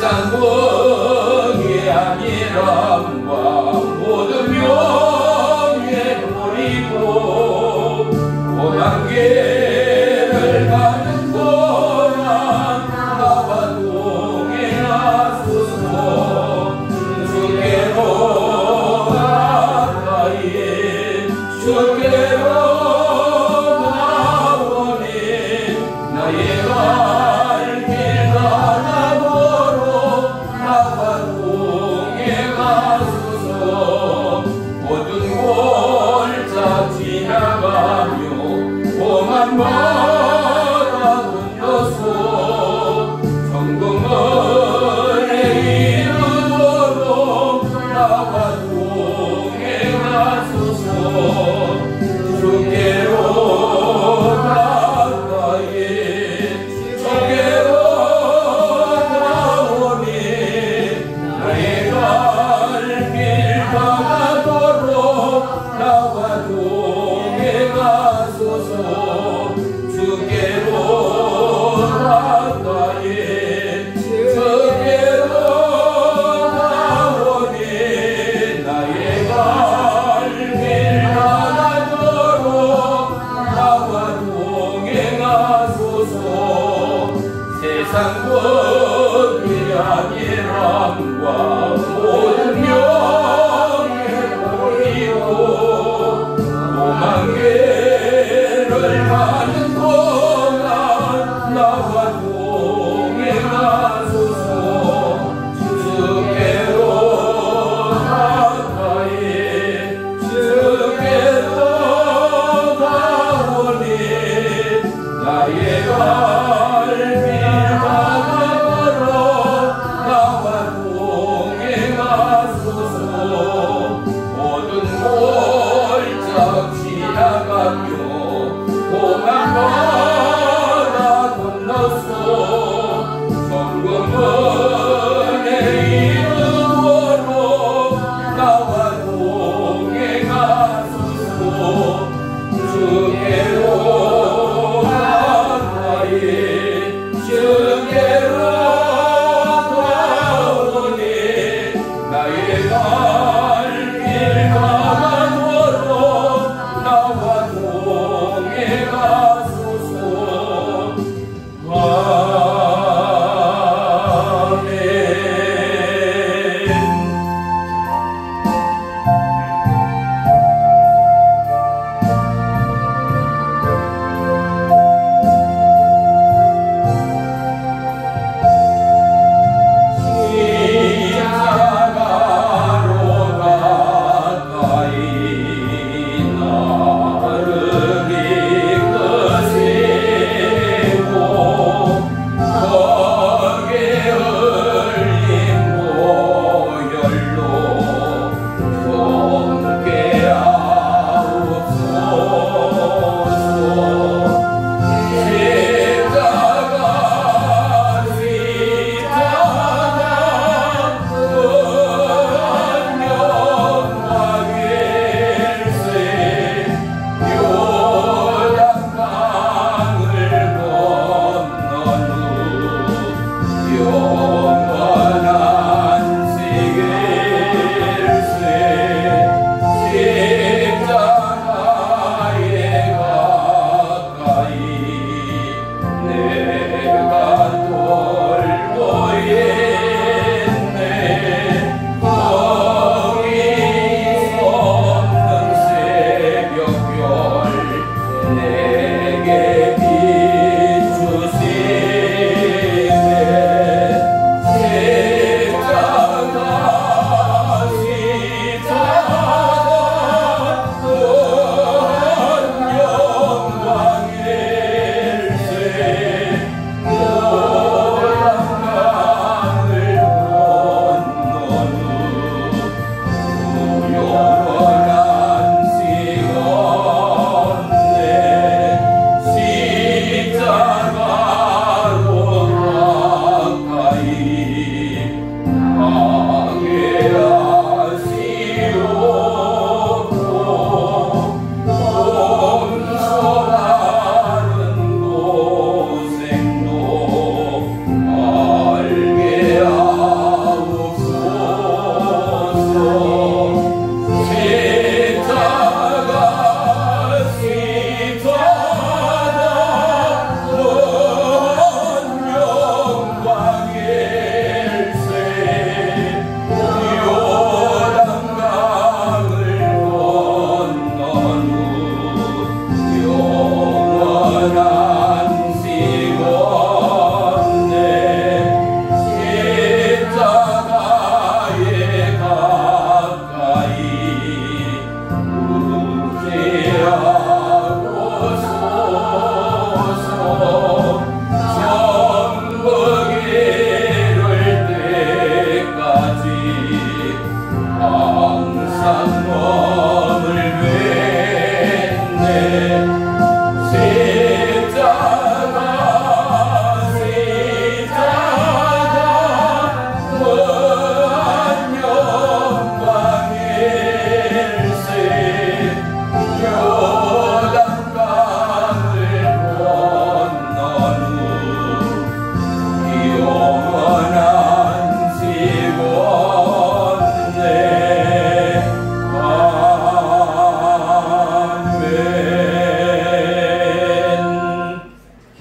세상 복이 아니란과 모든 명예 버리고 오만 길을 가는 동안 나와 동행하소서. 주께로 가까이 주께로 나오니 나의 갈 길 가나도록 나와 동행하소서. 모든 골짜 지나가며 고만마다 돌려서 성공을 이루도록 나와 동행하소서. 주께로 가까이 주께로 나오니 나의 갈 길 가나도록 나와 동행하소서. 주께로 가까이 주께로 나오니 나의 갈 길 가나도록 나와 동행하소서. 세상 법이 아니란과 모든 명예 버리고 오만 길을 가는 동안 나와 동행하소서. 주께로 가까이 주께로 나오니 나의 갈 길 가나도록 나와 동행하소서. 모든 골짜 지나가며 고난마다 건너서 성공을 이루도록 나와 동행하소서. 주께로 가까이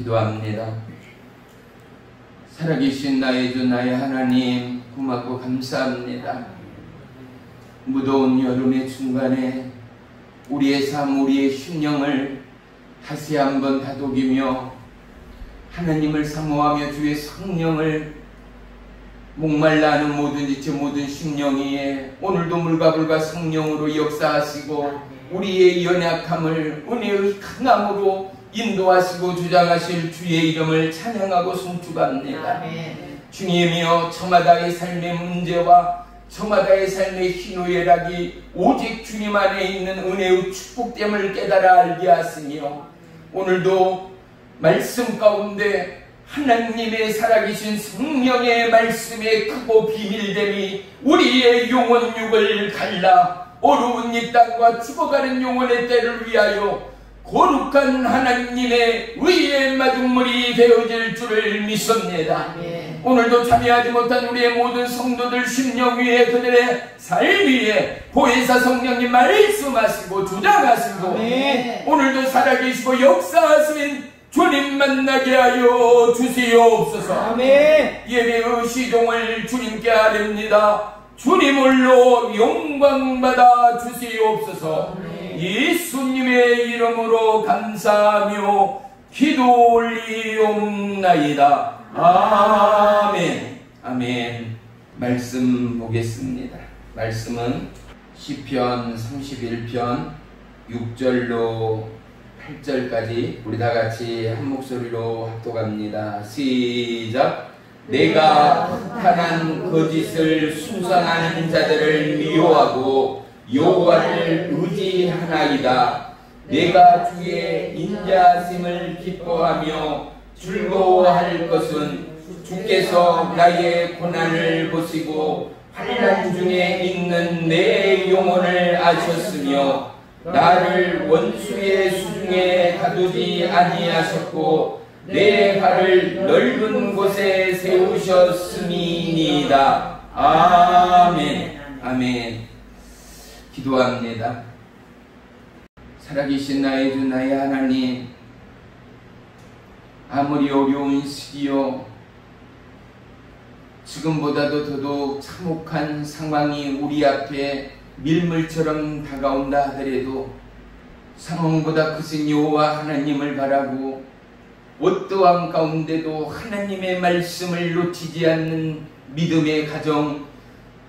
기도합니다. 살아계신 나의 주 나의 하나님, 고맙고 감사합니다. 무더운 여름의 중간에 우리의 삶, 우리의 심령을 다시 한번 다독이며 하나님을 사모하며 주의 성령을 목말라 하는 모든 지체 모든 심령 위에 오늘도 물과 불과 성령으로 역사하시고 우리의 연약함을 은혜의 강함으로 인도하시고 주장하실 주의 이름을 찬양하고 송축합니다. 주님이여, 저마다의 삶의 문제와 저마다의 삶의 희노애락이 오직 주님 안에 있는 은혜의 축복됨을 깨달아 알게 하시며 오늘도 말씀 가운데 하나님의 살아계신 성령의 말씀의 크고 비밀됨이 우리의 영혼육을 갈라 어려운 이 땅과 죽어가는 영혼의 때를 위하여 거룩한 하나님의 의의 마중물이 되어질 줄을 믿습니다. 오늘도 참여하지 못한 우리의 모든 성도들 심령 위에 그들의 삶 위에 보혜사 성령님 말씀하시고 주장하시고 오늘도 살아계시고 역사하시는 주님 만나게 하여 주시옵소서. 예배의 시종을 주님께 아뢰옵니다. 주님을로 영광받아 주시옵소서. 예수님의 이름으로 감사하며 기도 올리옵나이다. 아멘. 아멘. 말씀 보겠습니다. 말씀은 시편 31편 6절로 8절까지 우리 다같이 한 목소리로 합독합니다. 시작. 내가 허탄한 거짓을 숭상하는 자들을 미워하고 여호와를 의지하나이다. 내가 주의 인자하심을 기뻐하며 즐거워할 것은 주께서 나의 고난을 보시고 환난 중에 있는 내 영혼을 아셨으며 나를 원수의 수중에 가두지 아니하셨고 내 발을 넓은 곳에 세우셨음이니이다. 아멘. 아멘. 기도합니다. 살아계신 나의 주 나의 하나님, 아무리 어려운 시기요 지금보다도 더더욱 참혹한 상황이 우리 앞에 밀물처럼 다가온다 하더라도 상황보다 크신 여호와 하나님을 바라고 어떠한 가운데도 하나님의 말씀을 놓치지 않는 믿음의 가정,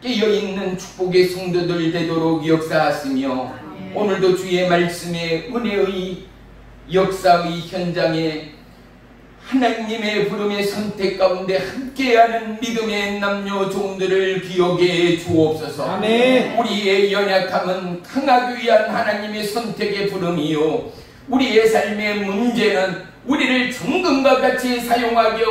깨어있는 축복의 성도들 되도록 역사하시며 오늘도 주의 말씀의 은혜의 역사의 현장에 하나님의 부름의 선택 가운데 함께하는 믿음의 남녀 종들을 기억해 주옵소서. 아멘. 우리의 연약함은 강하기 위한 하나님의 선택의 부름이요 우리의 삶의 문제는 우리를 정금과 같이 사용하기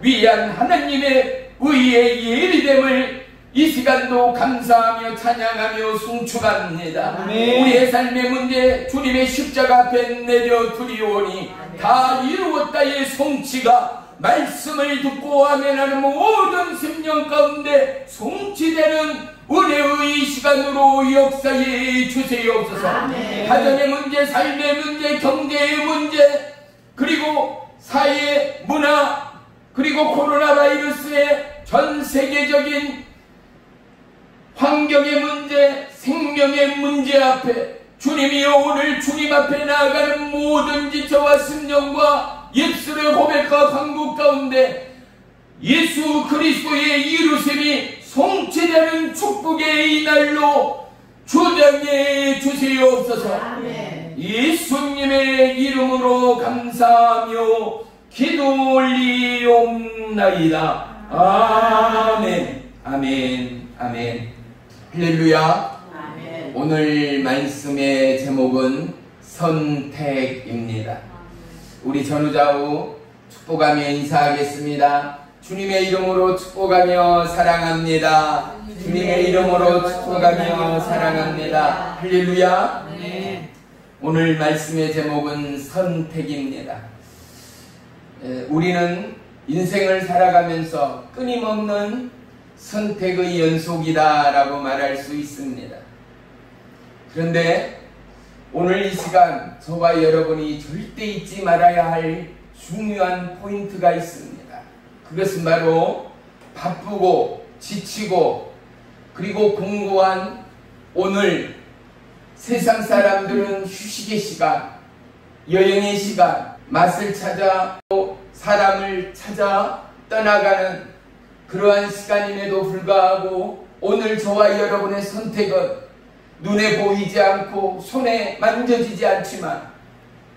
위한 하나님의 의의 예비됨을 이 시간도 감사하며 찬양하며 송축합니다. 우리의 삶의 문제 주님의 십자가 앞에 내려 드리오니 다 이루었다의 송치가 말씀을 듣고 아멘하는 모든 심령 가운데 송치되는 은혜의 시간으로 역사해 주시옵소서. 가정의 문제, 삶의 문제, 경제의 문제, 그리고 사회, 문화, 그리고 코로나 바이러스의 전 세계적인 환경의 문제, 생명의 문제 앞에 주님이여 오늘 주님 앞에 나아가는 모든 지체와 심령과 예수의 고백과 간구 가운데 예수 그리스도의 이루심이 성취되는 축복의 이 날로 주장해 주시옵소서. 예수님의 이름으로 감사하며 기도 올리옵나이다. 아멘. 아멘. 아멘. 할렐루야. 아멘. 오늘 말씀의 제목은 선택입니다. 우리 전우좌우 축복하며 인사하겠습니다. 주님의 이름으로 축복하며 사랑합니다. 주님의 이름으로 축복하며 사랑합니다. 할렐루야. 아멘. 오늘 말씀의 제목은 선택입니다. 우리는 인생을 살아가면서 끊임없는 선택의 연속이다 라고 말할 수 있습니다. 그런데 오늘 이 시간 저와 여러분이 절대 잊지 말아야 할 중요한 포인트가 있습니다. 그것은 바로 바쁘고 지치고 그리고 공고한 오늘 세상 사람들은 휴식의 시간, 여행의 시간, 맛을 찾아 또 사람을 찾아 떠나가는 그러한 시간임에도 불구하고 오늘 저와 여러분의 선택은 눈에 보이지 않고 손에 만져지지 않지만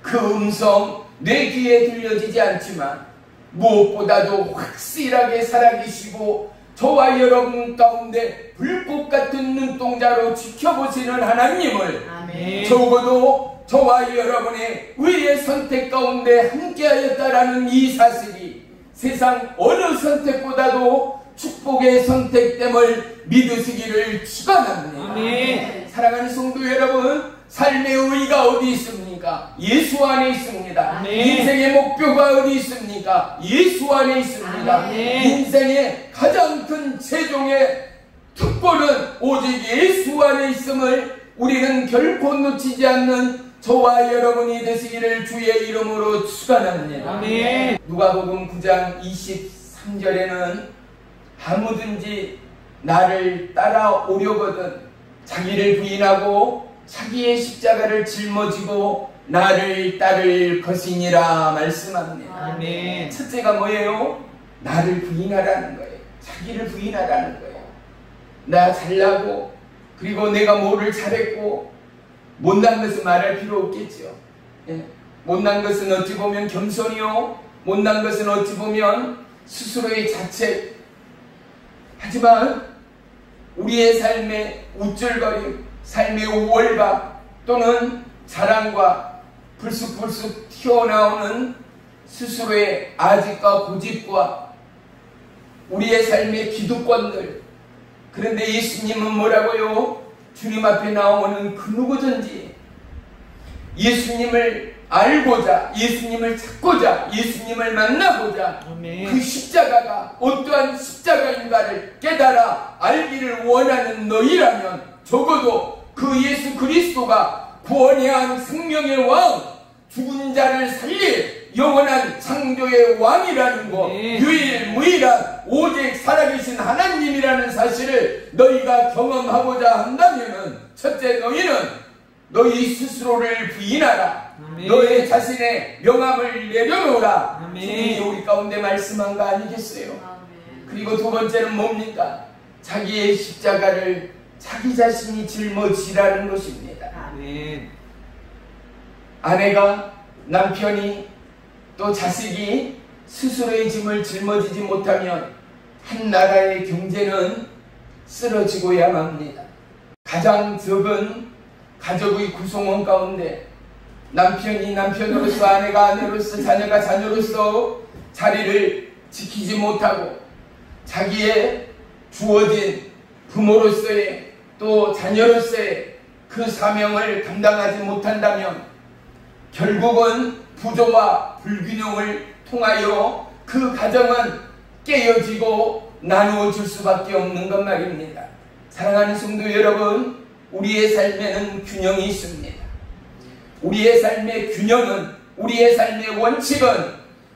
그 음성 내 귀에 들려지지 않지만 무엇보다도 확실하게 살아계시고 저와 여러분 가운데 불꽃 같은 눈동자로 지켜보시는 하나님을 아멘. 적어도 저와 여러분의 의의 선택 가운데 함께하였다라는 이 사실이 세상 어느 선택보다도 축복의 선택됨을 믿으시기를 축원합니다. 아멘. 사랑하는 성도 여러분, 삶의 의의가 어디 있습니까? 예수 안에 있습니다. 아멘. 인생의 목표가 어디 있습니까? 예수 안에 있습니다. 아멘. 인생의 가장 큰 최종의 특권은 오직 예수 안에 있음을 우리는 결코 놓치지 않는 저와 여러분이 되시기를 주의 이름으로 축원합니다. 아멘. 누가복음 9장 23절에는 아무든지 나를 따라오려거든 자기를 부인하고 자기의 십자가를 짊어지고 나를 따를 것이니라 말씀합니다. 아멘. 첫째가 뭐예요? 나를 부인하라는 거예요. 자기를 부인하라는 거예요. 나 잘나고 그리고 내가 뭐를 잘했고 못난 것은 말할 필요 없겠죠. 예. 못난 것은 어찌 보면 겸손이요, 못난 것은 어찌 보면 스스로의 자책. 하지만 우리의 삶의 우쭐거림, 삶의 우월감 또는 자랑과 불쑥불쑥 튀어나오는 스스로의 아집과 고집과 우리의 삶의 기득권들. 그런데 예수님은 뭐라고요? 주님 앞에 나오는 그 누구든지 예수님을 알고자, 예수님을 찾고자, 예수님을 만나고자 아멘. 그 십자가가 어떠한 십자가인가를 깨달아 알기를 원하는 너희라면 적어도 그 예수 그리스도가 구원의 왕, 생명의 왕, 죽은 자를 살릴 영원한 창조의 왕이라는 것, 네. 유일무이한 오직 살아계신 하나님이라는 사실을 너희가 경험하고자 한다면은 첫째, 너희는 너희 스스로를 부인하라. 아멘. 너의 자신의 명함을 내려놓으라. 아멘. 주님이 우리 가운데 말씀한 거 아니겠어요? 그리고 두 번째는 뭡니까? 자기의 십자가를 자기 자신이 짊어지라는 것입니다. 아멘. 아내가, 남편이 또 자식이 스스로의 짐을 짊어지지 못하면 한 나라의 경제는 쓰러지고야 맙니다. 가장 적은 가족의 구성원 가운데 남편이 남편으로서, 아내가 아내로서, 자녀가 자녀로서 자리를 지키지 못하고 자기의 주어진 부모로서의 또 자녀로서의 그 사명을 감당하지 못한다면 결국은 부조와 불균형을 통하여 그 가정은 깨어지고 나누어질 수밖에 없는 것 말입니다. 사랑하는 성도 여러분, 우리의 삶에는 균형이 있습니다. 우리의 삶의 균형은, 우리의 삶의 원칙은,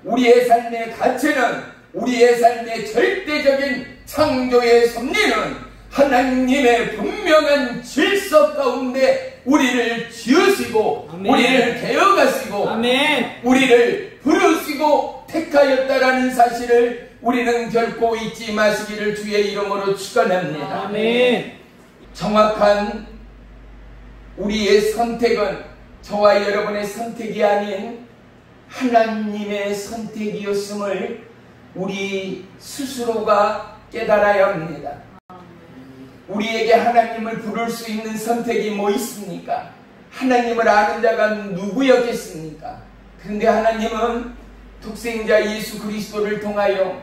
우리의 삶의 가치는, 우리의 삶의 절대적인 창조의 섭리는 하나님의 분명한 질서 가운데 우리를 지으시고 아멘. 우리를 개어가시고 아멘. 우리를 부르시고 택하였다라는 사실을 우리는 결코 잊지 마시기를 주의 이름으로 축원합니다. 아멘. 정확한 우리의 선택은 저와 여러분의 선택이 아닌 하나님의 선택이었음을 우리 스스로가 깨달아야 합니다. 우리에게 하나님을 부를 수 있는 선택이 뭐 있습니까? 하나님을 아는 자가 누구였겠습니까? 그런데 하나님은 독생자 예수 그리스도를 통하여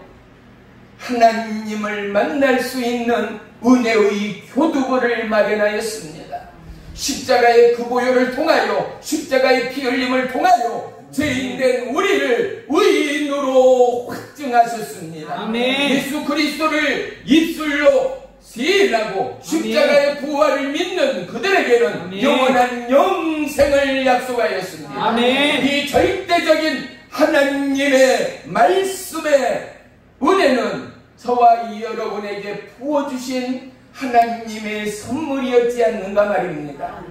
하나님을 만날 수 있는 은혜의 교두보를 마련하였습니다. 십자가의 그 보혈을 통하여, 십자가의 피 흘림을 통하여 죄인된 우리를 의인으로 확증하셨습니다. 아멘. 예수 그리스도를 입술로 시인하고 십자가의 부활을 믿는 그들에게는 아멘. 영원한 영생을 약속하였습니다. 아멘. 이 절대적인 하나님의 하나님의 말씀의 은혜는 저와 여러분에게 부어주신 하나님의 선물이었지 않는가 말입니다.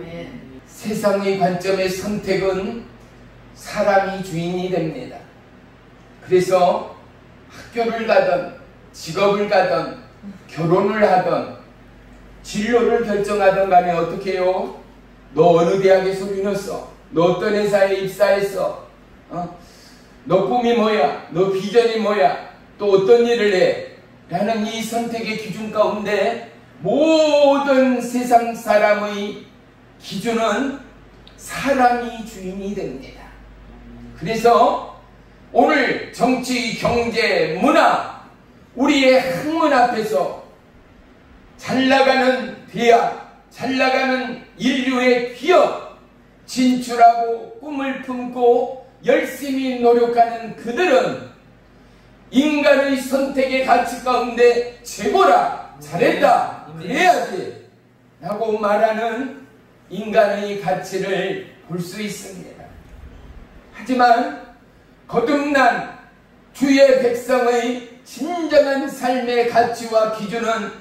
세상의 관점의 선택은 사람이 주인이 됩니다. 그래서 학교를 가든 직업을 가든 결혼을 하든 진로를 결정하든 간에 어떻게 해요? 너 어느 대학에 소리 넣었어? 너 어떤 회사에 입사했어? 너 꿈이 뭐야? 너 비전이 뭐야? 또 어떤 일을 해? 라는 이 선택의 기준 가운데 모든 세상 사람의 기준은 사람이 주인이 됩니다. 그래서 오늘 정치, 경제, 문화, 우리의 학문 앞에서 잘 나가는 대학, 잘 나가는 인류의 기업, 진출하고 꿈을 품고 열심히 노력하는 그들은 인간의 선택의 가치 가운데 최고라, 잘했다, 그래야지 라고 말하는 인간의 가치를 볼 수 있습니다. 하지만 거듭난 주의 백성의 진정한 삶의 가치와 기준은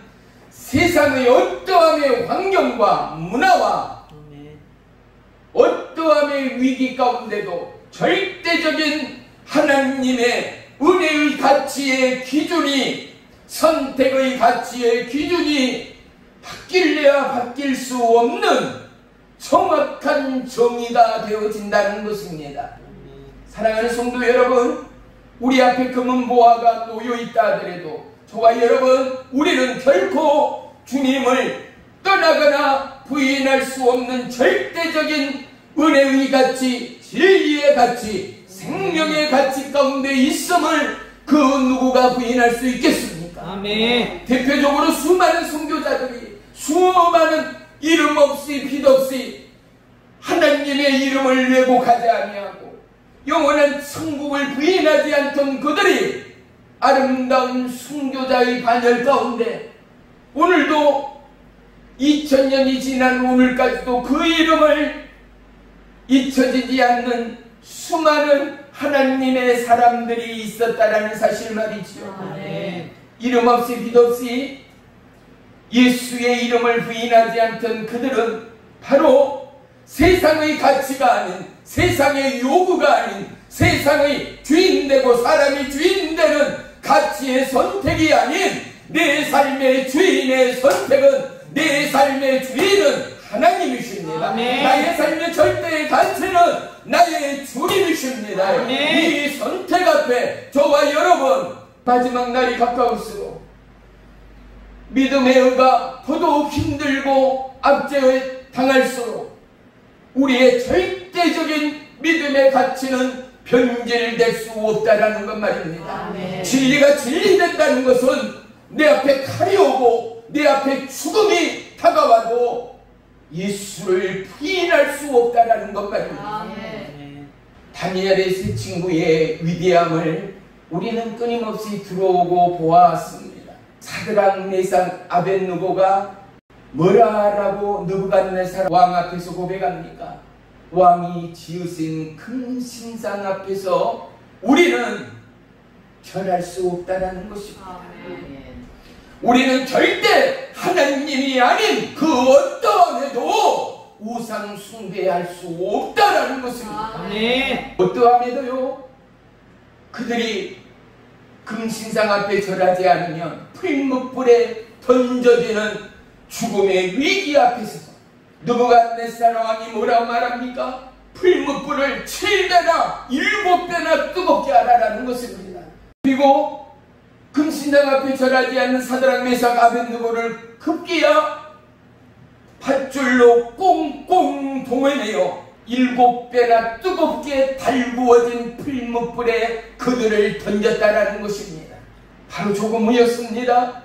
세상의 어떠함의 환경과 문화와 어떠함의 위기 가운데도 절대적인 하나님의 은혜의 가치의 기준이, 선택의 가치의 기준이 바뀔래야 바뀔 수 없는 정확한 정의가 되어진다는 것입니다. 사랑하는 성도 여러분, 우리 앞에 금은 보화가 놓여있다 하더라도 저와 여러분, 우리는 결코 주님을 떠나거나 부인할 수 없는 절대적인 은혜의 가치, 진리의 가치, 생명의 가치 가운데 있음을 그 누구가 부인할 수 있겠습니까? 아멘. 대표적으로 수많은 선교자들이 수많은 이름 없이 빛 없이 하나님의 이름을 왜곡하지 아니하고 영원한 천국을 부인하지 않던 그들이 아름다운 순교자의 반열 가운데 오늘도 2000년이 지난 오늘까지도 그 이름을 잊혀지지 않는 수많은 하나님의 사람들이 있었다라는 사실 말이죠. 네. 이름 없이 빛 없이 예수의 이름을 부인하지 않던 그들은 바로 세상의 가치가 아닌, 세상의 요구가 아닌, 세상의 주인되고 사람이 주인되는 가치의 선택이 아닌 내 삶의 주인의 선택은, 내 삶의 주인은 하나님이십니다. 아멘. 나의 삶의 절대의 가치는 나의 주님이십니다. 아멘. 이 선택 앞에 저와 여러분, 마지막 날이 가까울수록 믿음의 의가 더더욱 힘들고 압제에 당할수록 우리의 절대적인 믿음의 가치는 변질될 수 없다라는 것 말입니다. 아멘. 진리가 진리된다는 것은 내 앞에 칼이 오고 내 앞에 죽음이 다가와도 예수를 부인할 수 없다라는 것 말입니다. 아멘. 다니엘의 세 친구의 위대함을 우리는 끊임없이 들어오고 보아왔습니다. 사드락, 메삭, 아벳느고가 뭐라라고 느부갓네살 왕 앞에서 고백합니까? 왕이 지으신 큰 신상 앞에서 우리는 절할 수 없다라는 것입니다. 우리는 절대 하나님이 아닌 그 어떠함에도 우상 숭배할 수 없다라는 것입니다. 아멘. 어떠함에도요, 그들이 금신상 앞에 절하지 않으면 풀무불에 던져지는 죽음의 위기 앞에서 느부갓네살 왕이 뭐라고 말합니까? 풀무불을 7배나 7배나 뜨겁게 하라라는 것입니다. 그리고 금신상 앞에 절하지 않는 사드락, 메삭, 아벳느고를 급기야 밧줄로 꽁꽁 동원해요 7배나 뜨겁게 달구어진 풀무불에 그들을 던졌다라는 것입니다. 바로 조금 후였습니다.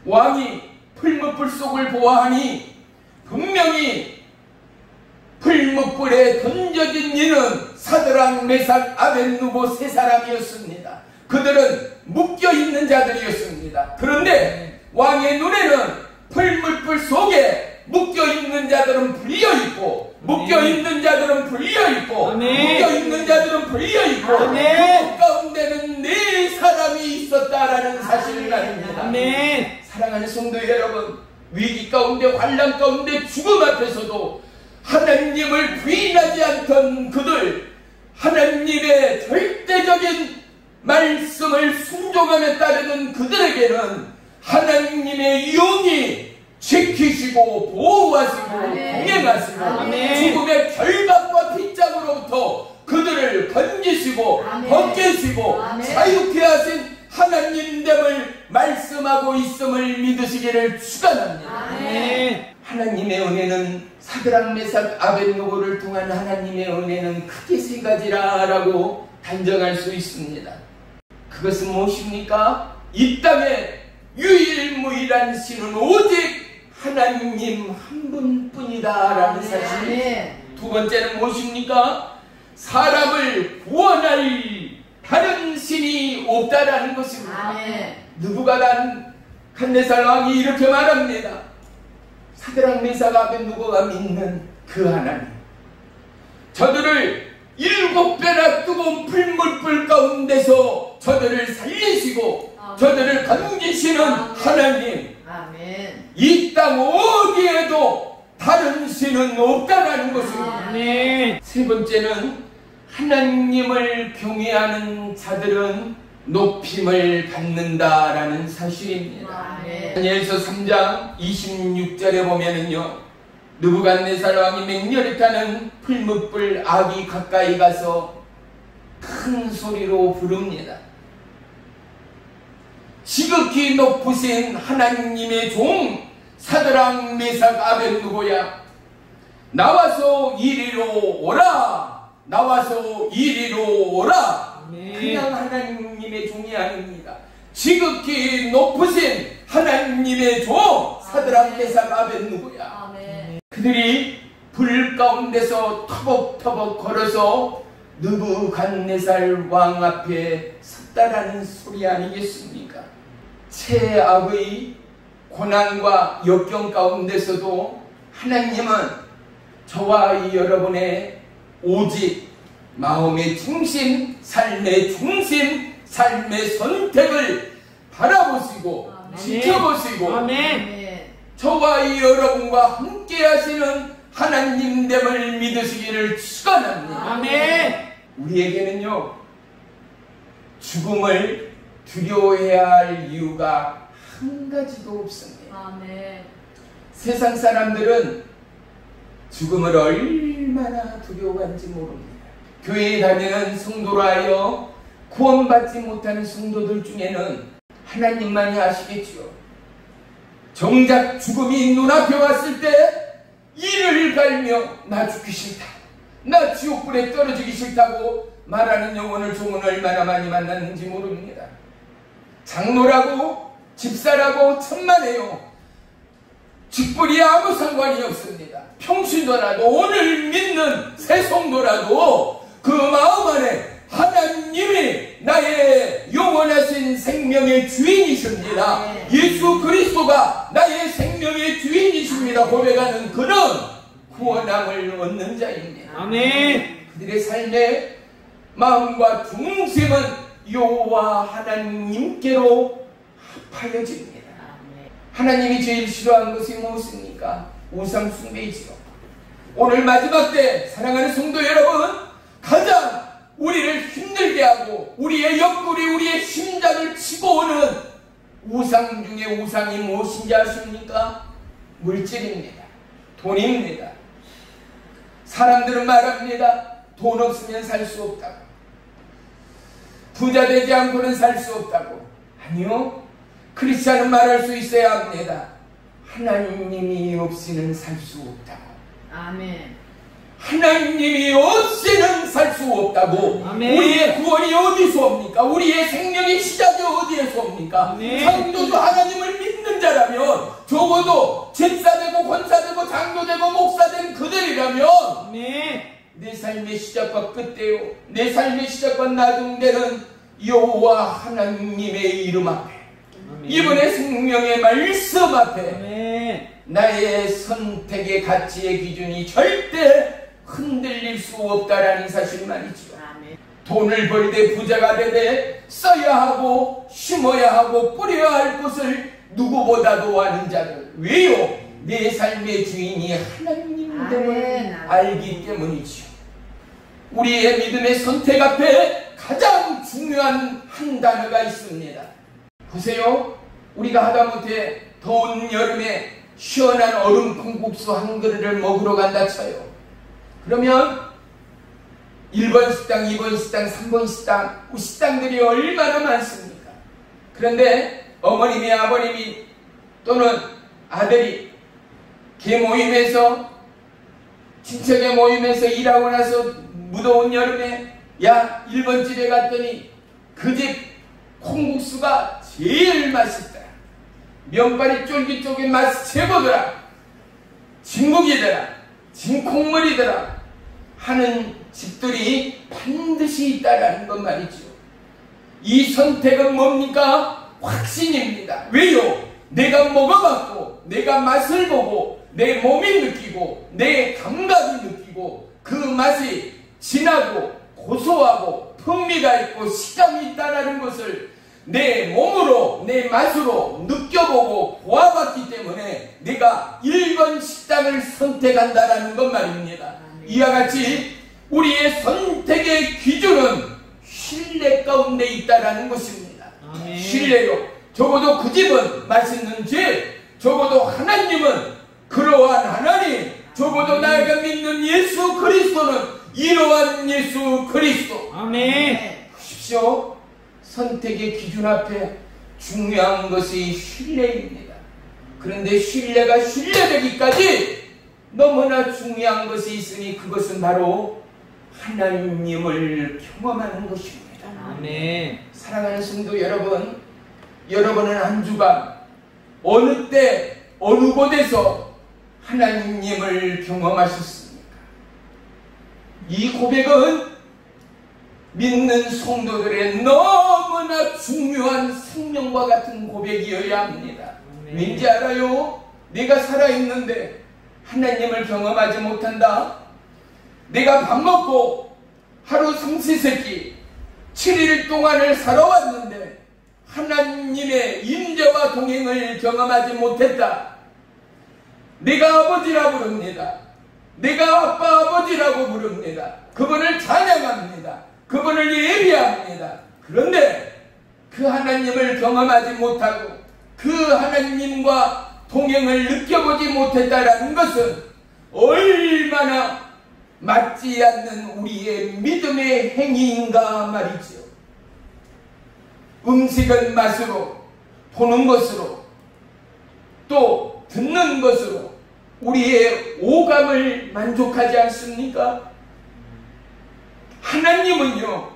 왕이 풀무불 속을 보아하니 분명히 풀무불에 던져진 이는 사드락, 메삭, 아벳느고 세 사람이었습니다. 그들은 묶여있는 자들이었습니다. 그런데 왕의 눈에는 풀무불 속에 묶여있는 자들은 풀려있고 묶여있는 자들은 풀려있고 묶여있는 자들은 풀려있고 그 가운데는 네 사람이 있었다라는 사실을 말입니다. 사랑하는 성도 여러분, 위기 가운데 환난 가운데 죽음 앞에서도 하나님을 부인하지 않던 그들, 하나님의 절대적인 말씀을 순종하며 따르는 그들에게는 하나님의 영이 지키시고 보호하시고 동행하시고 죽음의 결박과 빗장으로부터 그들을 건지시고 벗기시고 자유케 하신 하나님됨을 말씀하고 있음을 믿으시기를 축원합니다. 하나님의 은혜는 사드락 메삭 아벳노고를 통한 하나님의 은혜는 크게 세 가지라고 단정할 수 있습니다. 그것은 무엇입니까? 이 땅에 유일무이한 신은 오직 하나님 한 분뿐이다라는 사실. 두 번째는 무엇입니까? 사람을 구원할 다른 신이 없다라는 것입니다. 느부갓네살 왕이 이렇게 말합니다. 사드락 메삭 아벳노고가 믿는 그 하나님, 저들을 7배나 뜨거운 풀물불 가운데서 저들을 살리시고 저들을 건지시는 하나님, 이 땅 어디에도 다른 신은 없다라는 것입니다. 세 번째는 하나님을 경외하는 자들은 높임을 받는다라는 사실입니다. 다니엘서 3장 26절에 보면은요, 느부갓네살 왕이 맹렬히 타는 풀무불 악이 가까이 가서 큰 소리로 부릅니다. 지극히 높으신 하나님의 종 사드락 메삭 아벳노고야, 나와서 이리로 오라, 나와서 이리로 오라. 그냥 하나님의 종이 아닙니다. 지극히 높으신 하나님의 종 사드락 메삭 아벳노고야, 그들이 불 가운데서 터벅터벅 걸어서 느부갓네살 왕 앞에 섰다라는 소리 아니겠습니까? 최악의 고난과 역경 가운데서도 하나님은 저와 여러분의 오직 마음의 중심, 삶의 중심, 삶의 선택을 바라보시고 지켜보시고 저와 여러분과 함께 하시는 하나님됨을 믿으시기를 축원합니다. 우리에게는요, 죽음을 두려워해야 할 이유가 한 가지도 없습니다. 세상 사람들은 죽음을 얼마나 두려워하는지 모릅니다. 교회에 다니는 성도로 하여 구원받지 못하는 성도들 중에는 하나님만이 아시겠죠. 정작 죽음이 눈앞에 왔을 때 이를 갈며 나 죽기 싫다, 나 지옥불에 떨어지기 싫다고 말하는 영혼을 종은 얼마나 많이 만났는지 모릅니다. 장로라고 집사라고 천만에요, 직분이 아무 상관이 없습니다. 평신도라도 오늘 믿는 새 성도라도 그 마음 안에 하나님이 나의 영원하신 생명의 주인이십니다. 예수 그리스도가 나의 생명의 주인이십니다 고백하는 그런 구원함을 얻는 자입니다. 그들의 삶의 마음과 중심은 여호와 하나님께로 합하여집니다. 하나님이 제일 싫어하는 것이 무엇입니까? 우상 숭배이지요. 오늘 마지막 때 사랑하는 성도 여러분, 가장 우리를 힘들게 하고 우리의 옆구리, 우리의 심장을 치고 오는 우상 중에 우상이 무엇인지 아십니까? 물질입니다. 돈입니다. 사람들은 말합니다. 돈 없으면 살 수 없다고, 부자 되지 않고는 살 수 없다고. 아니요, 크리스찬은 말할 수 있어야 합니다. 하나님이 없이는 살 수 없다고. 하나님이 없이는 살 수 없다고. 우리의 구원이 어디서 옵니까? 우리의 생명의 시작이 어디에서 옵니까? 장로도 하나님을 믿는 자라면, 적어도 집사되고 권사되고 장로되고 목사된 그들이라면 내 삶의 시작과 끝대요, 내 삶의 시작과 나중되는 여호와 하나님의 이름 앞에 이번에 생명의 말씀 앞에 아멘. 나의 선택의 가치의 기준이 절대 흔들릴 수 없다라는 사실 말이죠. 아멘. 돈을 벌되 부자가 되되 써야 하고 심어야 하고 뿌려야 할 것을 누구보다도 아는 자들. 왜요? 내 삶의 주인이 하나님됨을 알기 때문이죠. 우리의 믿음의 선택 앞에 가장 중요한 한 단어가 있습니다. 보세요. 우리가 하다못해 더운 여름에 시원한 얼음 콩국수 한 그릇을 먹으러 간다 쳐요. 그러면 1번 식당, 2번 식당, 3번 식당, 식당들이 얼마나 많습니까? 그런데 어머님이, 아버님이 또는 아들이 개모임에서, 친척의 모임에서 일하고 나서 무더운 여름에 야 1번 집에 갔더니 그 집 콩국수가 제일 맛있다. 면발이 쫄깃쫄깃 맛이 최고더라. 진국이더라. 진콩물이더라. 하는 집들이 반드시 있다라는 것 말이죠. 이 선택은 뭡니까? 확신입니다. 왜요? 내가 먹어봤고 내가 맛을 보고 내 몸이 느끼고 내 감각이 느끼고 그 맛이 진하고 고소하고 풍미가 있고 식감이 있다는 것을 내 몸으로 내 맛으로 느껴보고 보아봤기 때문에 내가 1번 식당을 선택한다라는 것 말입니다. 이와 같이 우리의 선택의 기준은 신뢰 가운데 있다라는 것입니다. 아멘. 신뢰요. 적어도 그 집은 맛있는지, 적어도 하나님은 그러한 하나님, 적어도 나가 믿는 예수 그리스도는 이러한 예수 그리스도. 아멘. 보십시오. 선택의 기준 앞에 중요한 것이 신뢰입니다. 그런데 신뢰가 신뢰되기까지 너무나 중요한 것이 있으니 그것은 바로 하나님을 경험하는 것입니다. 아멘. 사랑하는 성도 여러분, 여러분은 한 주간 어느 때 어느 곳에서 하나님을 경험하셨습니까? 이 고백은 믿는 성도들의 너무나 중요한 생명과 같은 고백이어야 합니다. 왠지 알아요? 내가 살아있는데 하나님을 경험하지 못한다. 내가 밥 먹고 하루 삼시세끼 7일 동안을 살아왔는데 하나님의 임재와 동행을 경험하지 못했다. 내가 아버지라 부릅니다. 내가 아빠 아버지라고 부릅니다. 그분을 찬양합니다. 그분을 예비합니다. 그런데 그 하나님을 경험하지 못하고 그 하나님과 동행을 느껴보지 못했다라는 것은 얼마나 맞지 않는 우리의 믿음의 행위인가 말이죠. 음식은 맛으로, 보는 것으로, 또 듣는 것으로 우리의 오감을 만족하지 않습니까? 하나님은요,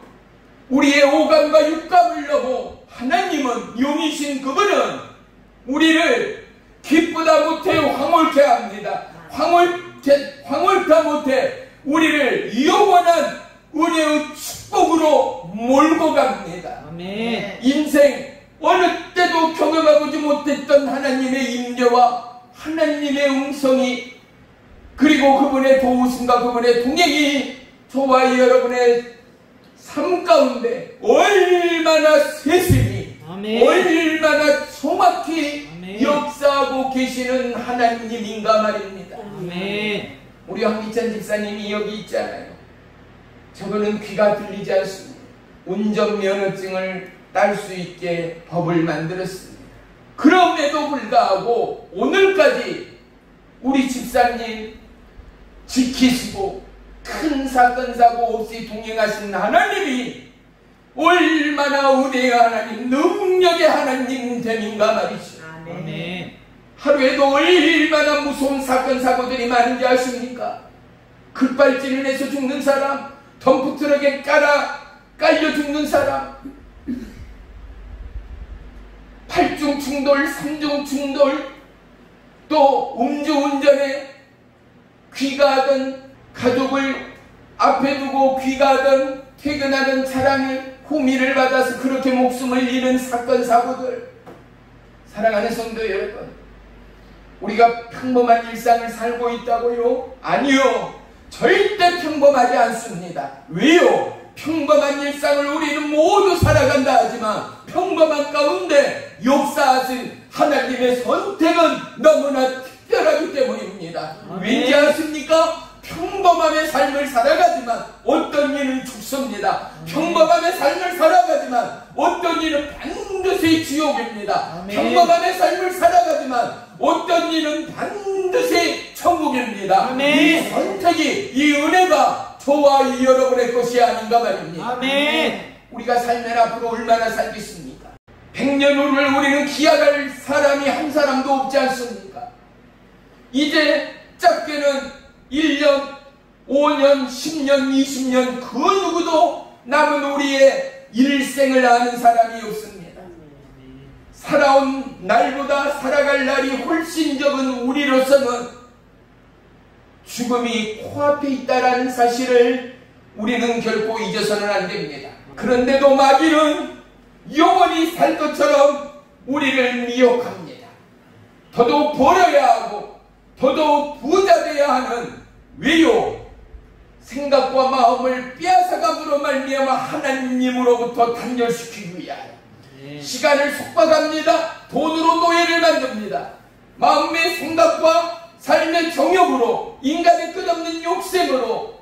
우리의 오감과 육감을 넘어 하나님은 영이신 그분은 우리를 기쁘다 못해 황홀케 합니다. 황홀케 못해 우리를 영원한 은혜의 축복으로 몰고 갑니다. 아멘. 인생 어느 때도 경험해보지 못했던 하나님의 임재와 하나님의 음성이, 그리고 그분의 도우심과 그분의 동행이 저와 여러분의 삶 가운데 얼마나 세심히, 아멘. 얼마나 정확히 아멘. 역사하고 계시는 하나님인가 말입니다. 아멘. 우리 황기찬 집사님이 여기 있잖아요. 저거는 귀가 들리지 않습니다. 운전면허증을 딸 수 있게 법을 만들었습니다. 그럼에도 불구하고 오늘까지 우리 집사님 지키시고 큰 사건 사고 없이 동행하신 하나님이 얼마나 은혜의 하나님, 능력의 하나님 됨인가 말이죠. 아멘. 하루에도 얼마나 무서운 사건 사고들이 많은지 아십니까? 급발진을 해서 죽는 사람, 덤프트럭에 깔려 죽는 사람, 8중 충돌, 3중 충돌, 또 음주운전에 귀가하던 가족을 앞에 두고 귀가하던 퇴근하던 차량에 호미를 받아서 그렇게 목숨을 잃은 사건 사고들, 사랑하는 성도 여러분, 우리가 평범한 일상을 살고 있다고요? 아니요, 절대 평범하지 않습니다. 왜요? 평범한 일상을 우리는 모두 살아간다 하지만 평범한 가운데 역사하신 하나님의 선택은 너무나 특별하기 때문입니다. 왠지 아십니까? 평범함의 삶을 살아가지만 어떤 이는 죽습니다. 평범함의 삶을 살아가지만 어떤 이는 반드시 지옥입니다. 평범함의 삶을 살아가지만 어떤 이는 반드시 천국입니다. 이 선택이, 이 은혜가 저와 이 여러분의 것이 아닌가 말입니다. 우리가 살면 앞으로 얼마나 살겠습니까? 100년 후를 우리는 기약할 사람이 한 사람도 없지 않습니까? 이제 짧게는 1년, 5년, 10년, 20년 그 누구도 남은 우리의 일생을 아는 사람이 없습니다. 살아온 날보다 살아갈 날이 훨씬 적은 우리로서는 죽음이 코앞에 있다는 사실을 우리는 결코 잊어서는 안 됩니다. 그런데도 마귀는 영원히 살 것처럼 우리를 미혹합니다. 더더욱 벌어야 하고 더더욱 부자 되어야 하는, 왜요? 생각과 마음을 빼앗아감으로 말미암아 하나님으로부터 단절시키기 위하여 시간을 속박합니다. 돈으로 노예를 만듭니다. 마음의 생각과 삶의 정욕으로, 인간의 끝없는 욕심으로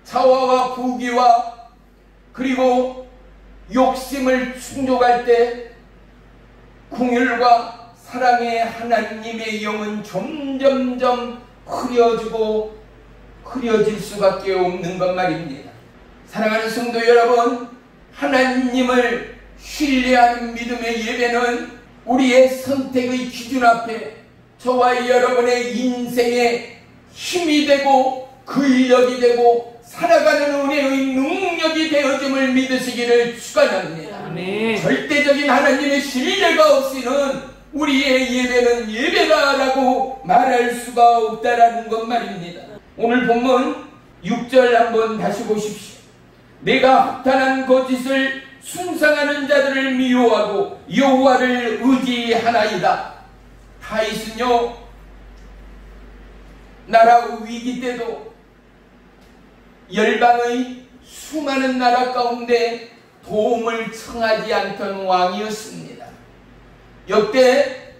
자화와 부귀와 그리고 욕심을 충족할 때 긍휼과 사랑의 하나님의 영은 점점점 흐려질 수밖에 없는 것 말입니다. 사랑하는 성도 여러분, 하나님을 신뢰하는 믿음의 예배는 우리의 선택의 기준 앞에 저와 여러분의 인생의 힘이 되고 근력이 되고 살아가는 은혜의 능력이 되어짐을 믿으시기를 축원합니다. 절대적인 하나님의 신뢰가 없이는 우리의 예배는 예배다라고 말할 수가 없다라는 것 말입니다. 오늘 본문 6절 한번 다시 보십시오. 내가 허탄한 거짓을 숭상하는 자들을 미워하고 여호와를 의지하나이다. 다윗은요, 나라 위기 때도 열방의 수많은 나라 가운데 도움을 청하지 않던 왕이었습니다. 역대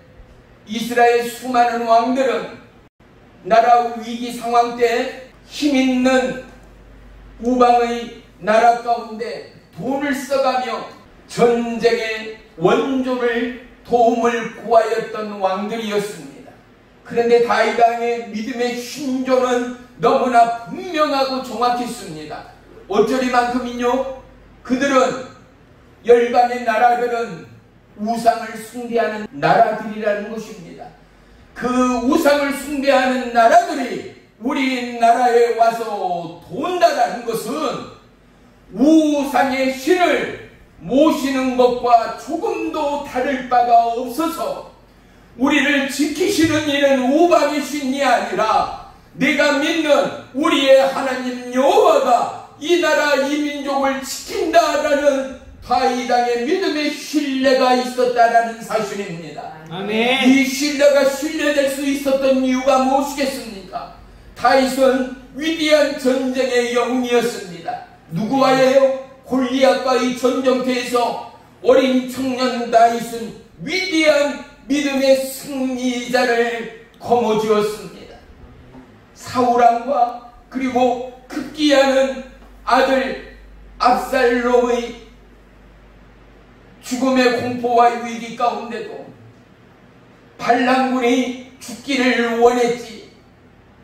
이스라엘 수많은 왕들은 나라 위기 상황 때 힘있는 우방의 나라 가운데 돈을 써가며 전쟁의 원조를 도움을 구하였던 왕들이었습니다. 그런데 다윗 왕의 믿음의 신조는 너무나 분명하고 정확했습니다. 어쩌리만큼이뇨? 그들은, 열방의 나라들은 우상을 숭배하는 나라들이라는 것입니다. 그 우상을 숭배하는 나라들이 우리나라에 와서 돈다라는 것은 우상의 신을 모시는 것과 조금도 다를 바가 없어서 우리를 지키시는 이는 우방의 신이 아니라 내가 믿는 우리의 하나님 여호와가 이 나라 이 민족을 지킨다라는 다윗 왕의 믿음의 신뢰가 있었다라는 사실입니다. 아멘. 이 신뢰가 신뢰될 수 있었던 이유가 무엇이겠습니까? 다윗은 위대한 전쟁의 영웅이었습니다. 누구와예요? 골리앗과의 전쟁터에서 어린 청년 다윗은 위대한 믿음의 승리자를 거머쥐었습니다. 사울왕과 그리고 급기야는 아들 압살롬의 죽음의 공포와 위기 가운데도 반란군이 죽기를 원했지,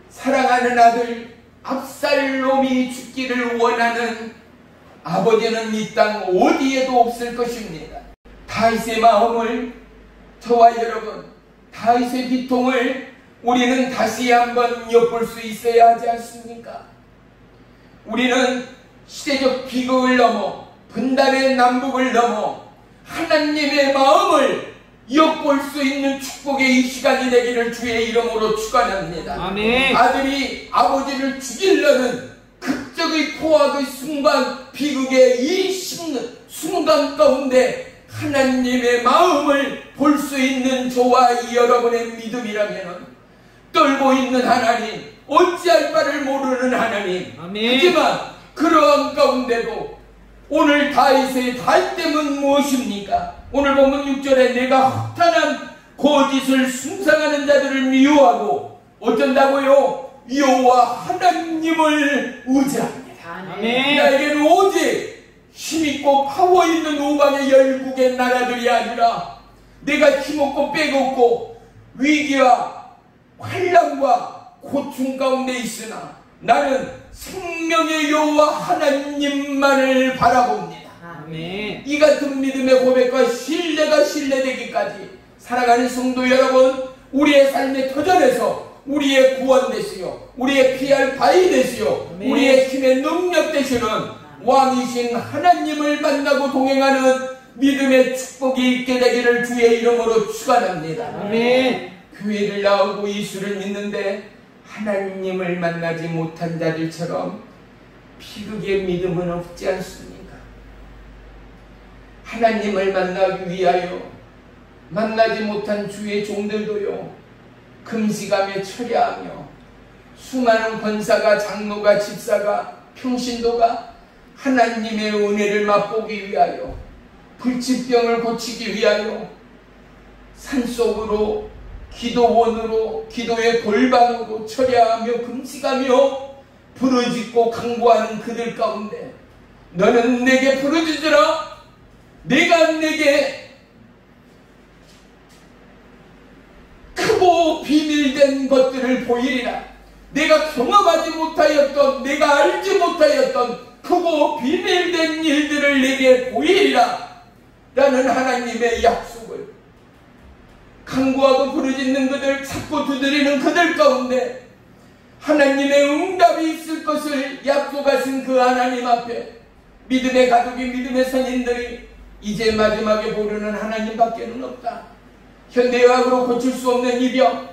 사랑하는 아들 압살롬이 죽기를 원하는 아버지는 이 땅 어디에도 없을 것입니다. 다윗의 마음을, 저와 여러분, 다윗의 비통을 우리는 다시 한번 엿볼 수 있어야 하지 않습니까? 우리는 시대적 비극을 넘어 분단의 난국을 넘어 하나님의 마음을 엿볼 수 있는 축복의 이 시간이 되기를 주의 이름으로 축원합니다. 아멘. 아들이 아버지를 죽이려는 극적의 포악의 순간, 비극의 이 순간 가운데 하나님의 마음을 볼 수 있는 저와 여러분의 믿음이라면, 떨고 있는 하나님, 어찌할 바를 모르는 하나님, 아멘. 하지만 그러한 가운데도 오늘 다윗의 달됨은 무엇입니까? 오늘 보면 6절에 내가 허탄한 거짓을 숭상하는 자들을 미워하고 어쩐다고요? 여호와 하나님을 의지합니다. 아멘. 나에게는 오직 힘있고 파워 있는 우방의 열국의 나라들이 아니라 내가 힘없고 빼곡고 위기와 환난과 고충 가운데 있으나 나는 생명의 여호와 하나님만을 바라봅니다. 아멘. 이 같은 믿음의 고백과 신뢰가 신뢰되기까지 사랑하는 성도 여러분, 우리의 삶의 터전에서 우리의 구원 되시오, 우리의 피할 바위 되시오, 아멘. 우리의 힘의 능력 되시는 왕이신 하나님을 만나고 동행하는 믿음의 축복이 있게 되기를 주의 이름으로 축원합니다. 아멘. 교회를 나오고 예수를 믿는데 하나님을 만나지 못한 자들처럼 비극의 믿음은 없지 않습니까? 하나님을 만나기 위하여 만나지 못한 주의 종들도요, 금식하며 철야하며 수많은 권사가, 장로가, 집사가, 평신도가 하나님의 은혜를 맛보기 위하여, 불치병을 고치기 위하여 산속으로 기도원으로, 기도의 골방으로 철야하며 금식하며 부르짖고 간구하는 그들 가운데 너는 내게 부르짖으라, 내가 내게 크고 비밀된 것들을 보이리라. 내가 경험하지 못하였던, 내가 알지 못하였던 크고 비밀된 일들을 내게 보이리라 라는 하나님의 약속을, 간구하고 부르짖는 그들, 찾고 두드리는 그들 가운데 하나님의 응답이 있을 것을 약속하신 그 하나님 앞에 믿음의 가족이, 믿음의 선인들이 이제 마지막에 부르는 하나님밖에는 없다. 현대의학으로 고칠 수 없는 이 병,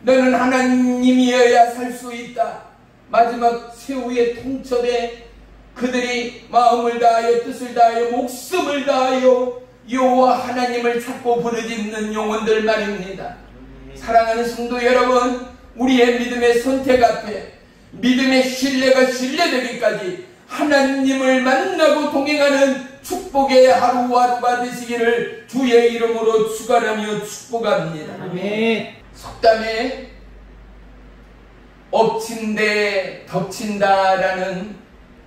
너는 하나님이어야 살 수 있다. 마지막 최후의 통첩에 그들이 마음을 다하여, 뜻을 다하여, 목숨을 다하여 여호와 하나님을 찾고 부르짖는 영혼들 말입니다. 사랑하는 성도 여러분, 우리의 믿음의 선택 앞에 믿음의 신뢰가 신뢰되기까지 하나님을 만나고 동행하는 축복의 하루하루가 되시기를 주의 이름으로 축원하며 축복합니다. 아멘. 속담에 엎친데 덮친다라는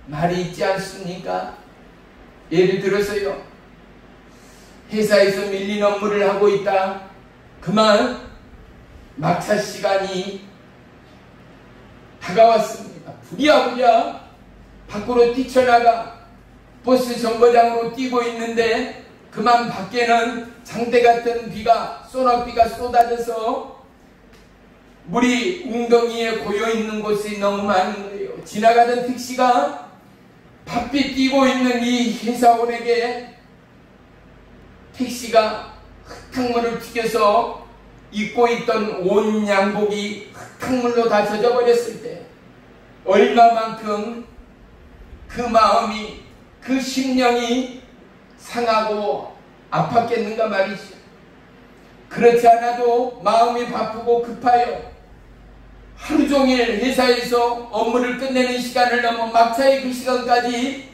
말이 있지 않습니까? 예를 들어서요, 회사에서 밀린 업무를 하고 있다. 그만 막차 시간이 다가왔습니다. 부랴부랴 밖으로 뛰쳐나가 버스 정거장으로 뛰고 있는데 그만 밖에는 장대 같은 비가, 소낙비가 쏟아져서 물이 웅덩이에 고여있는 곳이 너무 많은 거예요. 지나가던 택시가 바삐 뛰고 있는 이 회사원에게 택시가 흙탕물을 튀겨서 입고 있던 온 양복이 흙탕물로 다 젖어버렸을 때 얼마만큼 그 마음이, 그 심령이 상하고 아팠겠는가 말이죠. 그렇지 않아도 마음이 바쁘고 급하여 하루 종일 회사에서 업무를 끝내는 시간을 넘어 막차의 그 시간까지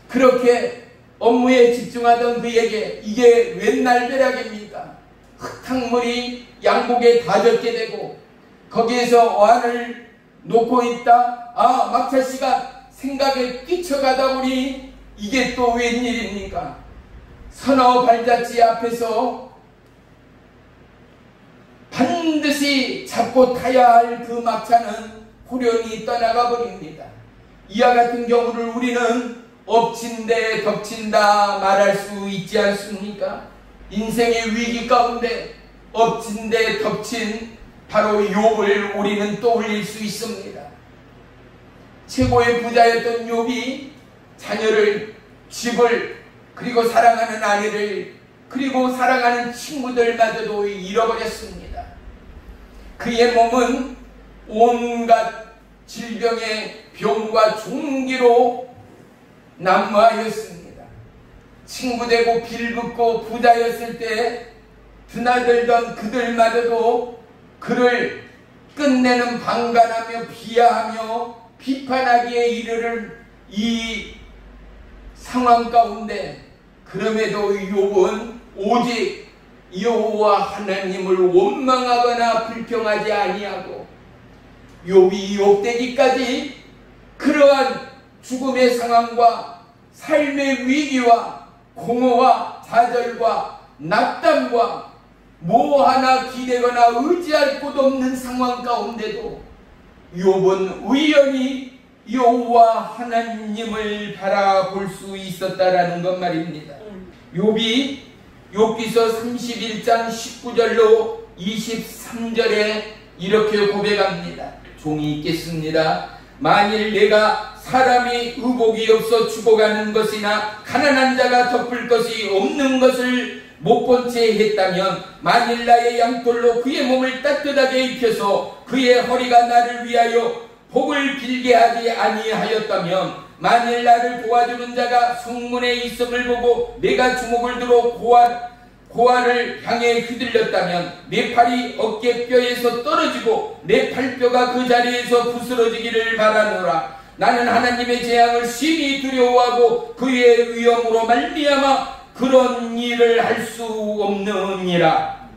그렇게 업무에 집중하던 그에게 이게 웬 날벼락입니까? 흙탕물이 양복에 다 젖게 되고 거기에서 어안을 놓고 있다. 아, 막차 시간 생각에 뛰쳐가다 보니 이게 또 웬일입니까? 서너 발자취 앞에서 반드시 잡고 타야 할 그 막차는 후련히 떠나가 버립니다. 이와 같은 경우를 우리는 엎친데 덮친다 말할 수 있지 않습니까? 인생의 위기 가운데 엎친데 덮친 바로 욥을 우리는 떠올릴 수 있습니다. 최고의 부자였던 욥이 자녀를, 집을, 그리고 사랑하는 아내를, 그리고 사랑하는 친구들마저도 잃어버렸습니다. 그의 몸은 온갖 질병의 병과 종기로 난무하였습니다. 친구되고 빌붙고 부자였을 때 드나들던 그들마저도 그를 끝내는 방관하며 비하하며 비판하기에 이르를 이 상황 가운데 그럼에도 욥은 오직 여호와 하나님을 원망하거나 불평하지 아니하고 욥이 욥되기까지 그러한 죽음의 상황과 삶의 위기와 공허와 좌절과 낙담과 뭐 하나 기대거나 의지할 곳 없는 상황 가운데도 욥은 우연히 여호와 하나님을 바라볼 수 있었다라는 것 말입니다. 욥이 욥기서 31장 19절로 23절에 이렇게 고백합니다. 종이 읽겠습니다. 만일 내가 사람이 의복이 없어 죽어가는 것이나 가난한 자가 덮을 것이 없는 것을 못 본 채 했다면, 만일 나의 양털로 그의 몸을 따뜻하게 입혀서 그의 허리가 나를 위하여 복을 빌게 하지 아니하였다면, 만일 나를 도와주는 자가 성문에 있음을 보고 내가 주먹을 들어 고아를 향해 휘둘렸다면 내 팔이 어깨뼈에서 떨어지고 내 팔뼈가 그 자리에서 부스러지기를 바라노라. 나는 하나님의 재앙을 심히 두려워하고 그의 위엄으로 말미암아 그런 일을 할 수 없느니라.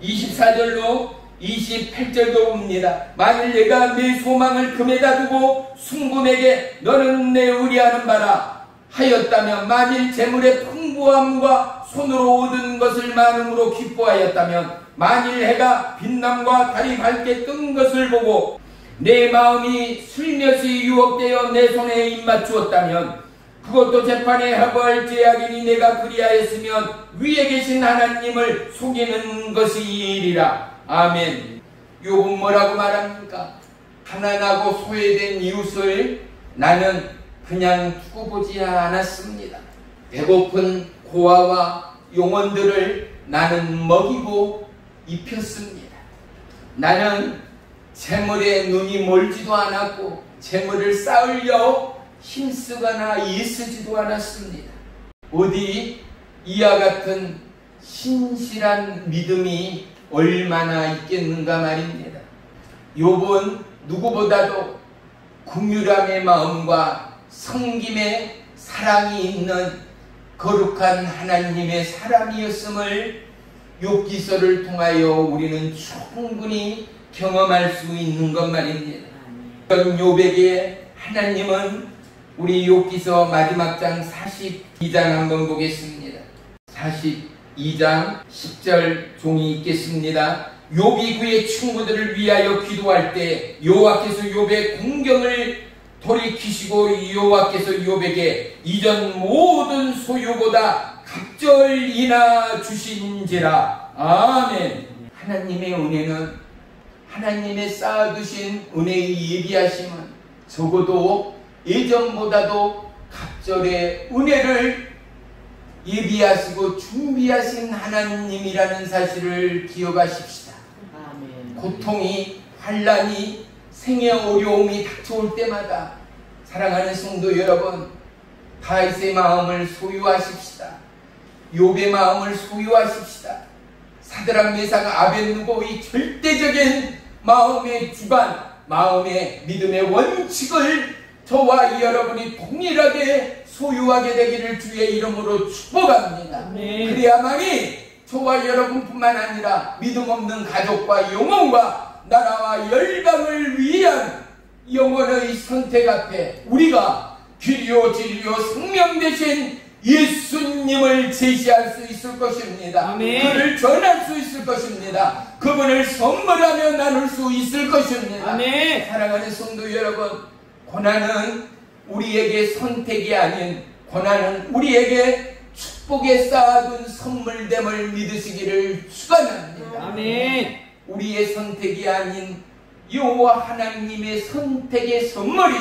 24절로 28절도 봅니다. 만일 내가 내 소망을 금에다 두고 순금에게 너는 내 의리하는 바라 하였다면, 만일 재물의 풍부함과 손으로 얻은 것을 많음으로 기뻐하였다면, 만일 해가 빛남과 달이 밝게 뜬 것을 보고 내 마음이 슬며시 유혹되어 내 손에 입맞추었다면, 그것도 재판에 하고할 죄악이니 내가 그리하였으면 위에 계신 하나님을 속이는 것이리라. 아멘. 욥은 뭐라고 말합니까? 가난하고 소외된 이웃을 나는 그냥 두고 보지 않았습니다. 배고픈 고아와 영혼들을 나는 먹이고 입혔습니다. 나는 재물에 눈이 멀지도 않았고 재물을 쌓으려 힘쓰거나 애쓰지도 않았습니다. 어디 이와 같은 신실한 믿음이 얼마나 있겠는가 말입니다. 욥은 누구보다도 긍휼함의 마음과 섬김의 사랑이 있는 거룩한 하나님의 사람이었음을 욥기서를 통하여 우리는 충분히 경험할 수 있는 것 말입니다. 욥에게 하나님은 우리 욥기서 마지막 장 42장 한번 보겠습니다. 42장 10절 종이 읽겠습니다. 욥이 그의 친구들을 위하여 기도할 때 여호와께서 욥의 공경을 돌이키시고 여호와께서 욥에게 이전 모든 소유보다 갑절이나 주신지라. 아멘. 하나님의 은혜는, 하나님의 쌓아두신 은혜의 예비하심은 적어도 예전보다도 갑절의 은혜를 예비하시고 준비하신 하나님이라는 사실을 기억하십시다. 아멘. 고통이, 환난이, 생의 어려움이 닥쳐올 때마다 사랑하는 성도 여러분, 다윗의 마음을 소유하십시다. 욥의 마음을 소유하십시다. 사드락 메삭 아벳느고의 절대적인 마음의 주관, 마음의 믿음의 원칙을 저와 여러분이 동일하게 소유하게 되기를 주의 이름으로 축복합니다. 그래야만이 저와 여러분뿐만 아니라 믿음 없는 가족과 영혼과 나라와 열방을 위한 영혼의 선택 앞에 우리가 길이요 진리요 생명 되신 예수님을 제시할 수 있을 것입니다. 아멘. 그를 전할 수 있을 것입니다. 그분을 선물하며 나눌 수 있을 것입니다. 아멘. 사랑하는 성도 여러분, 고난은 우리에게 선택이 아닌, 고난은 우리에게 축복에 쌓아둔 선물됨을 믿으시기를 축원합니다. 아멘. 우리의 선택이 아닌 여호와 하나님의 선택의 선물이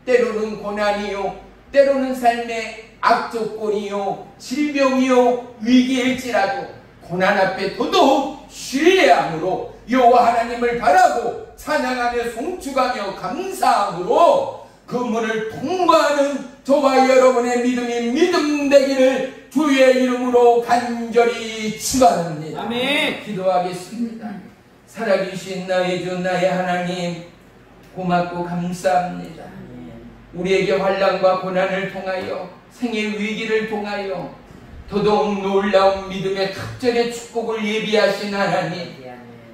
때로는 고난이요, 때로는 삶의 악조건이요, 질병이요, 위기일지라도 고난 앞에 더더욱 신뢰함으로 여호와 하나님을 바라고 찬양하며 송축하며 감사함으로 그 문을 통과하는 저와 여러분의 믿음이 믿음 되기를 주의 이름으로 간절히 축원합니다. 아멘. 기도하겠습니다. 살아계신 나의 주 나의 하나님, 고맙고 감사합니다. 우리에게 환난과 고난을 통하여 생의 위기를 통하여 더더욱 놀라운 믿음의 갑절의 축복을 예비하신 하나님,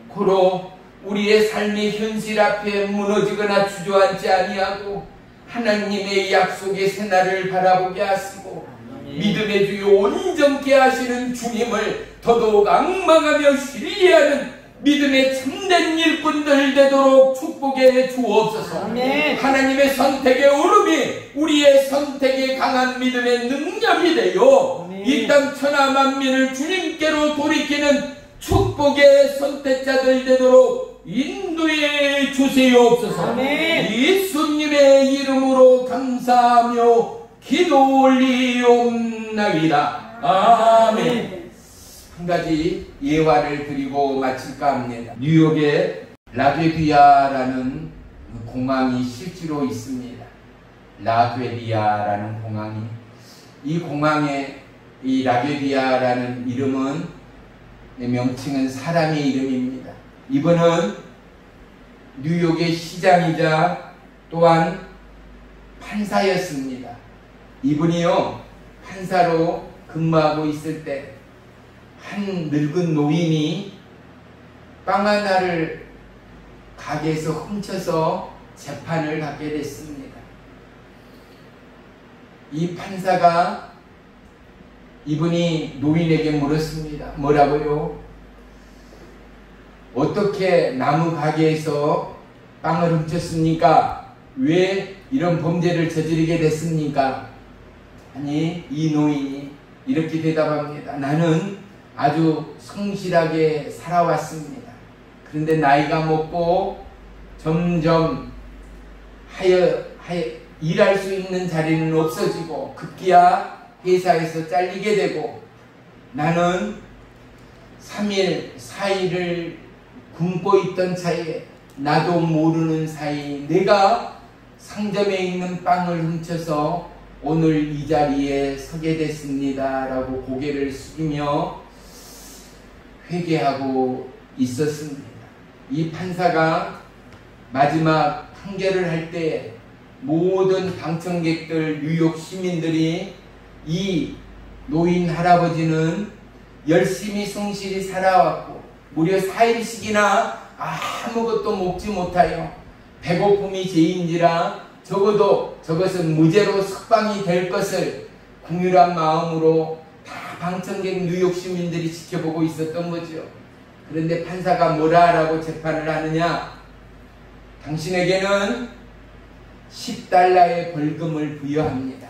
고로 우리의 삶의 현실 앞에 무너지거나 주저앉지 아니하고 하나님의 약속의 새날을 바라보게 하시고 믿음의 주요 온전케 하시는 주님을 더더욱 앙망하며 신뢰하는 믿음의 참된 일꾼들 되도록 축복해 주옵소서. 아멘. 하나님의 선택의 오름이 우리의 선택의 강한 믿음의 능력이 되어 아멘. 이 땅 천하 만민을 주님께로 돌이키는 축복의 선택자들 되도록 인도해 주시옵소서. 아멘. 예수님의 이름으로 감사하며 기도 올리옵나이다. 아멘. 한 가지 예화를 드리고 마칠까 합니다. 뉴욕에 라괴디아라는 공항이 실제로 있습니다. 라괴디아라는 공항이, 이 공항의 이 라괴디아라는 이름은, 명칭은 사람의 이름입니다. 이분은 뉴욕의 시장이자 또한 판사였습니다. 이분이요, 판사로 근무하고 있을 때 한 늙은 노인이 빵 하나를 가게에서 훔쳐서 재판을 받게 됐습니다. 이 판사가 이분이 노인에게 물었습니다. 뭐라고요? 어떻게 나무 가게에서 빵을 훔쳤습니까? 왜 이런 범죄를 저지르게 됐습니까? 아니, 이 노인이 이렇게 대답합니다. 나는 아주 성실하게 살아왔습니다. 그런데 나이가 먹고 점점 일할 수 있는 자리는 없어지고 급기야 회사에서 잘리게 되고 나는 3일, 4일을 굶고 있던 차에 나도 모르는 사이 내가 상점에 있는 빵을 훔쳐서 오늘 이 자리에 서게 됐습니다. 라고 고개를 숙이며 회개하고 있었습니다. 이 판사가 마지막 판결을 할 때 모든 방청객들, 뉴욕 시민들이 이 노인 할아버지는 열심히 성실히 살아왔고 무려 4일씩이나 아무것도 먹지 못하여 배고픔이 죄인지라 적어도 저것은 무죄로 석방이 될 것을 긍휼한 마음으로 다 방청객 뉴욕 시민들이 지켜보고 있었던 거죠. 그런데 판사가 뭐라 하라고 재판을 하느냐? 당신에게는 $10의 벌금을 부여합니다.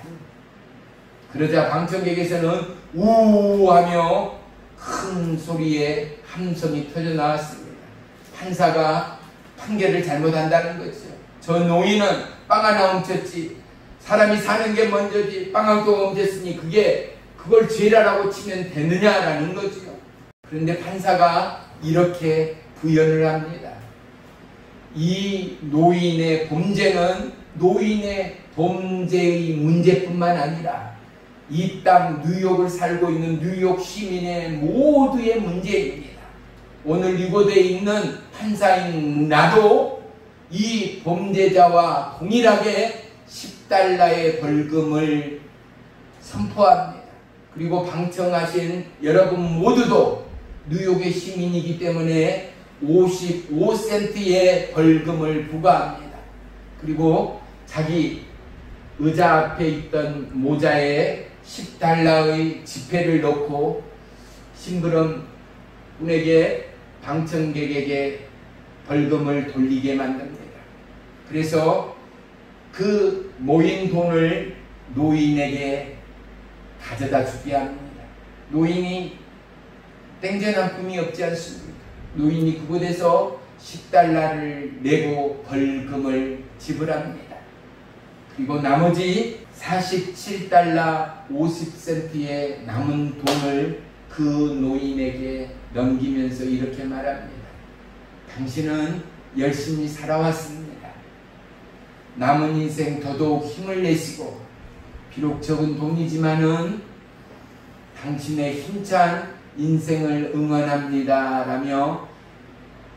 그러자 방청객에서는 우우하며 큰 소리에 함성이 터져 나왔습니다. 판사가 판결을 잘못한다는 거죠. 저 노인은 빵 하나 훔쳤지, 사람이 사는 게 먼저지, 빵 한 통 훔쳤으니 그걸 죄라라고 치면 되느냐라는 거죠. 그런데 판사가 이렇게 부연을 합니다. 이 노인의 범죄는 노인의 범죄의 문제뿐만 아니라 이 땅 뉴욕을 살고 있는 뉴욕 시민의 모두의 문제입니다. 오늘 이곳에 있는 판사인 나도 이 범죄자와 동일하게 $10의 벌금을 선포합니다. 그리고 방청하신 여러분 모두도 뉴욕의 시민이기 때문에 55센트의 벌금을 부과합니다. 그리고 자기 의자 앞에 있던 모자에 $10의 지폐를 넣고 심부름 분에게 방청객에게 벌금을 돌리게 만듭니다. 그래서 그 모인 돈을 노인에게 가져다 주게 합니다. 노인이 땡전한 꿈이 없지 않습니까? 노인이 그곳에서 $10를 내고 벌금을 지불합니다. 그리고 나머지 $47 50센트의 남은 돈을 그 노인에게 넘기면서 이렇게 말합니다. 당신은 열심히 살아왔습니다. 남은 인생 더더욱 힘을 내시고 비록 적은 돈이지만은 당신의 힘찬 인생을 응원합니다 라며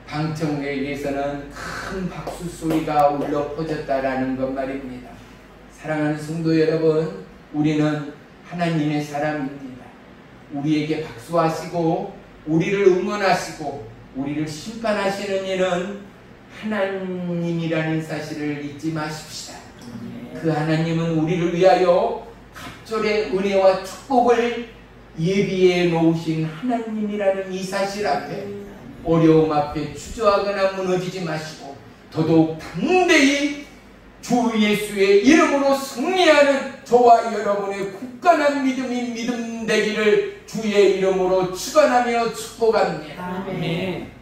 방청객에게서는 큰 박수 소리가 울려 퍼졌다라는 것 말입니다. 사랑하는 성도 여러분, 우리는 하나님의 사람입니다. 우리에게 박수하시고 우리를 응원하시고 우리를 심판하시는 이는 하나님이라는 사실을 잊지 마십시다. 그 하나님은 우리를 위하여 갑절의 은혜와 축복을 예비해 놓으신 하나님이라는 이 사실 앞에 어려움 앞에 주저하거나 무너지지 마시고 더더욱 당대히 주 예수의 이름으로 승리하는 저와 여러분의 굳건한 믿음이 믿음 되기를 주의 이름으로 축원하며 축복합니다. 아멘.